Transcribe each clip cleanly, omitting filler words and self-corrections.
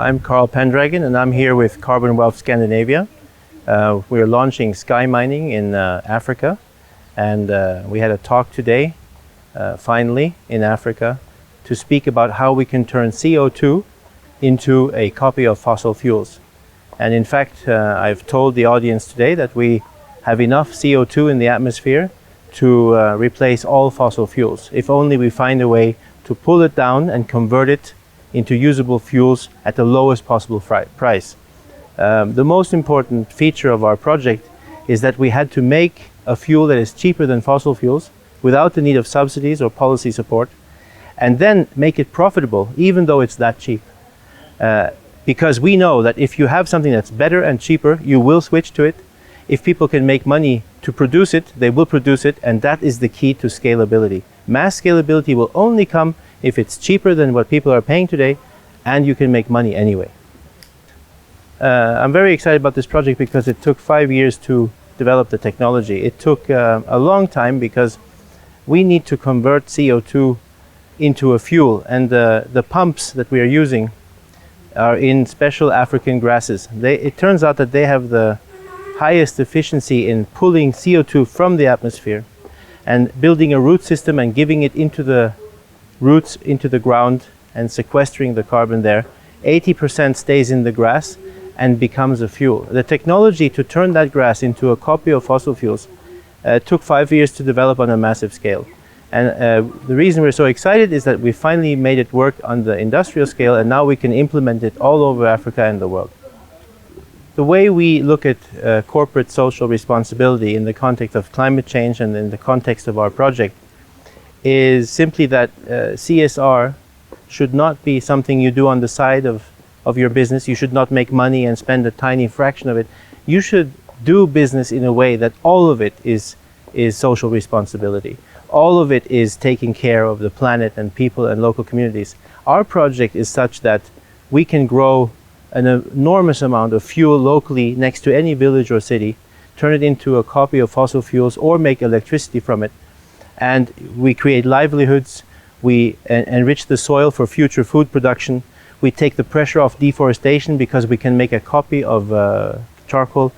I'm Carl Pendragon, and I'm here with Carbon Wealth Scandinavia. We're launching sky mining in Africa, and we had a talk today, finally, in Africa, to speak about how we can turn CO2 into a copy of fossil fuels. And in fact, I've told the audience today that we have enough CO2 in the atmosphere to replace all fossil fuels, if only we find a way to pull it down and convert it into usable fuels at the lowest possible price. The most important feature of our project is that we had to make a fuel that is cheaper than fossil fuels without the need of subsidies or policy support, and then make it profitable even though it's that cheap. Because we know that if you have something that's better and cheaper, you will switch to it. If people can make money to produce it, they will produce it, and that is the key to scalability. Mass scalability will only come if it's cheaper than what people are paying today, and you can make money anyway. I'm very excited about this project because it took 5 years to develop the technology. It took a long time because we need to convert CO2 into a fuel, and the pumps that we are using are in special African grasses. It turns out that they have the highest efficiency in pulling CO2 from the atmosphere and building a root system and giving it into the roots, into the ground, and sequestering the carbon there. 80% stays in the grass and becomes a fuel. The technology to turn that grass into a copy of fossil fuels took 5 years to develop on a massive scale. And the reason we're so excited is that we finally made it work on the industrial scale, and now we can implement it all over Africa and the world. The way we look at corporate social responsibility in the context of climate change and in the context of our project is simply that CSR should not be something you do on the side of your business. You should not make money and spend a tiny fraction of it. You should do business in a way that all of it is social responsibility. All of it is taking care of the planet and people and local communities. Our project is such that we can grow an enormous amount of fuel locally next to any village or city, turn it into a copy of fossil fuels or make electricity from it. And we create livelihoods, we enrich the soil for future food production, we take the pressure off deforestation because we can make a copy of charcoal.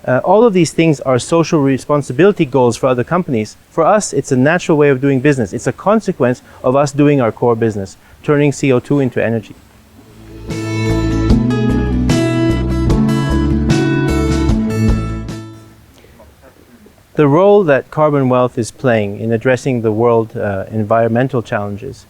All of these things are social responsibility goals for other companies. For us, it's a natural way of doing business. It's a consequence of us doing our core business, turning CO2 into energy. The role that Carbon Wealth is playing in addressing the world environmental challenges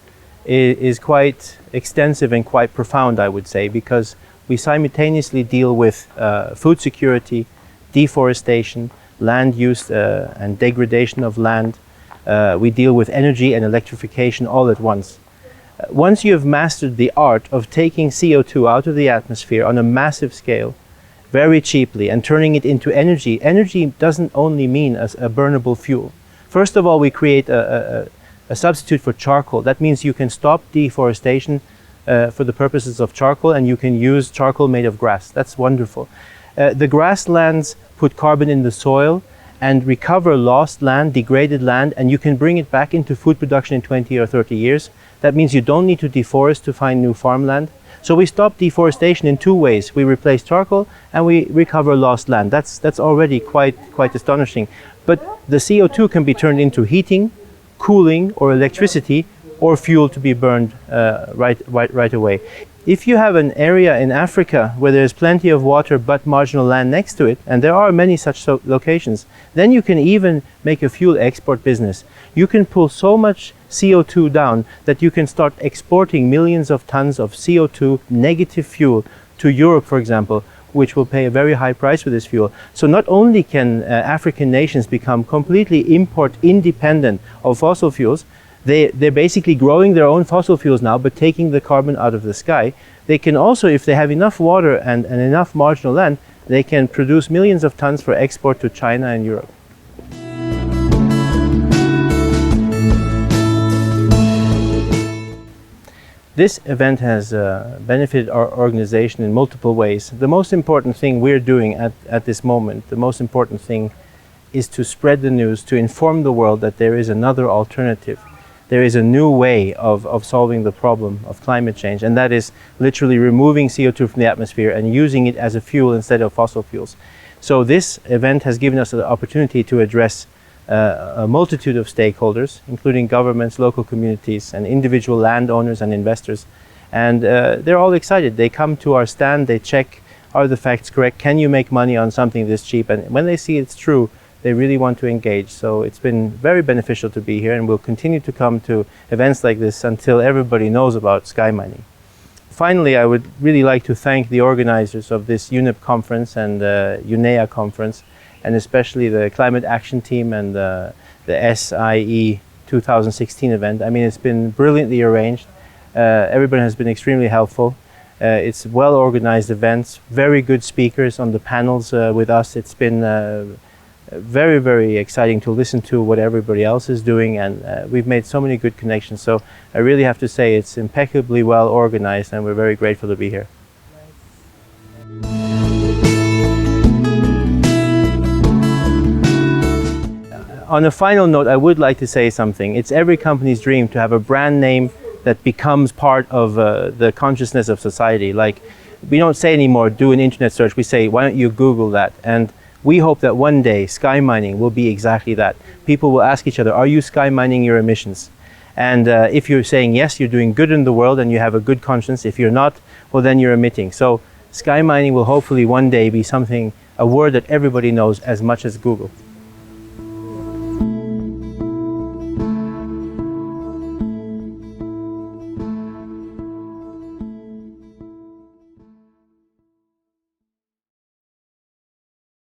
is quite extensive and quite profound, I would say, because we simultaneously deal with food security, deforestation, land use and degradation of land. We deal with energy and electrification all at once. Once you have mastered the art of taking CO2 out of the atmosphere on a massive scale, very cheaply, and turning it into energy. Energy doesn't only mean a burnable fuel. First of all, we create a substitute for charcoal. That means you can stop deforestation for the purposes of charcoal, and you can use charcoal made of grass. That's wonderful. The grasslands put carbon in the soil and recover lost land, degraded land, and you can bring it back into food production in 20 or 30 years. That means you don't need to deforest to find new farmland. So we stop deforestation in two ways. We replace charcoal and we recover lost land. That's already quite astonishing. But the CO2 can be turned into heating, cooling, or electricity, or fuel to be burned right away. If you have an area in Africa where there's plenty of water but marginal land next to it, and there are many such locations, then you can even make a fuel export business. You can pull so much CO2 down that you can start exporting millions of tons of CO2 negative fuel to Europe, for example, which will pay a very high price for this fuel. So not only can African nations become completely import independent of fossil fuels, they're basically growing their own fossil fuels now, but taking the carbon out of the sky. They can also, if they have enough water and enough marginal land, they can produce millions of tons for export to China and Europe. This event has benefited our organization in multiple ways. The most important thing we're doing at this moment, the most important thing is to spread the news, to inform the world that there is another alternative. there is a new way of solving the problem of climate change, and that is literally removing CO2 from the atmosphere and using it as a fuel instead of fossil fuels. So this event has given us the opportunity to address a multitude of stakeholders, including governments, local communities, and individual landowners and investors. And they're all excited. They come to our stand, they check, are the facts correct? Can you make money on something this cheap? And when they see it's true, they really want to engage. So it's been very beneficial to be here, and we'll continue to come to events like this until everybody knows about sky mining. Finally, I would really like to thank the organizers of this UNEP conference and UNEA conference, and especially the Climate Action Team and the SIE 2016 event. I mean, it's been brilliantly arranged. Everybody has been extremely helpful. It's well-organized events, very good speakers on the panels with us. It's been very, very exciting to listen to what everybody else is doing, and we've made so many good connections. So I really have to say it's impeccably well organized, and we're very grateful to be here. On a final note, I would like to say something. It's every company's dream to have a brand name that becomes part of the consciousness of society. Like, we don't say anymore, do an internet search. We say, why don't you Google that? And we hope that one day sky mining will be exactly that. People will ask each other, are you sky mining your emissions? And if you're saying yes, you're doing good in the world and you have a good conscience. If you're not, well, then you're emitting. So sky mining will hopefully one day be something, a word that everybody knows as much as Google.